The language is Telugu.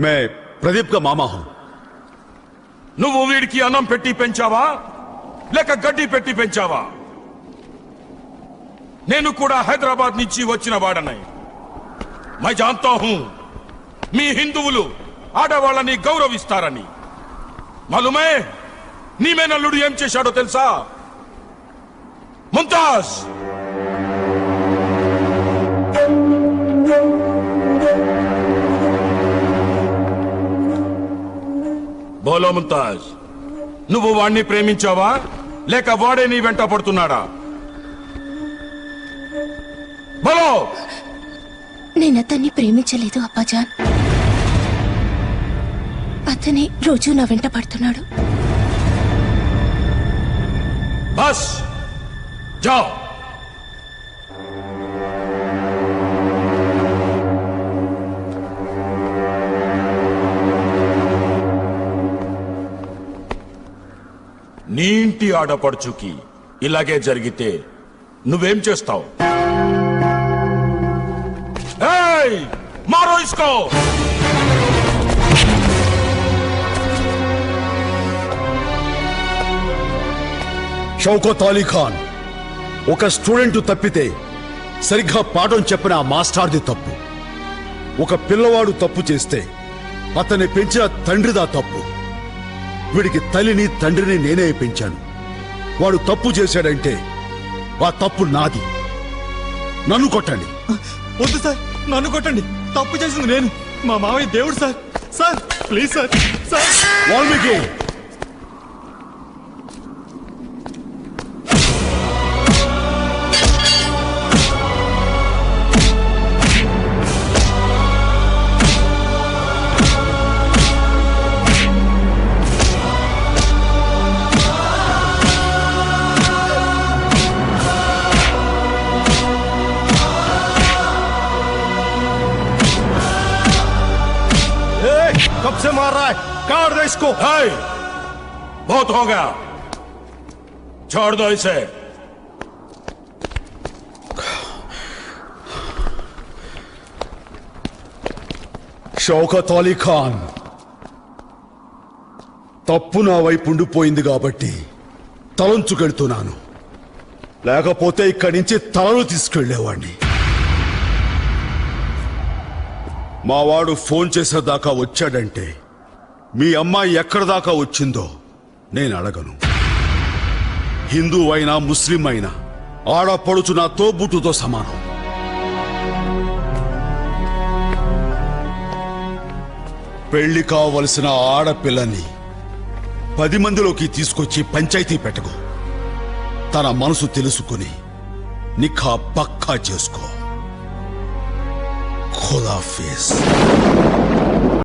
मैं प्रदीप का मामा हूं। నువ్వు వీడికి అన్నం పెట్టి పెంచావా లేక గడ్డి పెట్టి పెంచావా? నేను కూడా హైదరాబాద్ నుంచి వచ్చిన వాడనై మై జాన్తా హూ మీ హిందువులు ఆడవాళ్ళని గౌరవిస్తారని. మాలూమే నీ మేనల్లుడు ఏం చేశాడో తెలుసా? ముంతాజ్ బోలో ముంతాజ్, నువ్వు వాణ్ణి ప్రేమించావా లేక వాడే నీ వెంట పడుతున్నాడా? బోలో. నేనతన్ని ప్రేమించలేదు అబ్బాజాన్. అతనే రోజు నా వెంట పడుతున్నాడు. బస్ జాओ. నీ ఇంటి ఆడపడుచుకి ఇలాగే జరిగితే నువ్వేం చేస్తావు? ఏయ్, మారో ఇస్కో. షౌకత్ అలీ ఖాన్ ఒక స్టూడెంట్ తప్పితే సరిగ్గా పాఠం చెప్పిన ఆ మాస్టర్ది తప్పు. ఒక పిల్లవాడు తప్పు చేస్తే అతన్ని పెంచిన తండ్రిదా తప్పు. వీడికి తల్లిని తండ్రిని నేనే పెంచాను. వాడు తప్పు చేశాడంటే ఆ తప్పు నాది. నన్ను కొట్టండి. వద్దు సార్, నన్ను కొట్టండి. తప్పు చేసింది నేను. మా మావయ్య దేవుడు sir. Sir please sir. Sir Valmiki, कब से मार रहा है? काट दो इसको. है बहुत हो गया, छोड़ दो इसे. షౌకత్ అలీ ఖాన్, తప్పు నా వైపు ఉండిపోయింది కాబట్టి తలంచుకెళ్తున్నాను. లేకపోతే ఇక్కడి నుంచి తలలు తీసుకెళ్లేవాడిని. మావాడు ఫోన్ చేసేదాకా వచ్చాడంటే మీ అమ్మాయి ఎక్కడి దాకా వచ్చిందో నేను అడగను. హిందూ అయినా ముస్లిం అయినా ఆడపడుచు నా తోబుట్టుతో సమానం. పెళ్లి కావలసిన ఆడపిల్లని 10 మందిలోకి తీసుకొచ్చి పంచాయతీ పెట్టకు. తన మనసు తెలుసుకుని నిఖా పక్కా చేసుకో. खुदाफिज.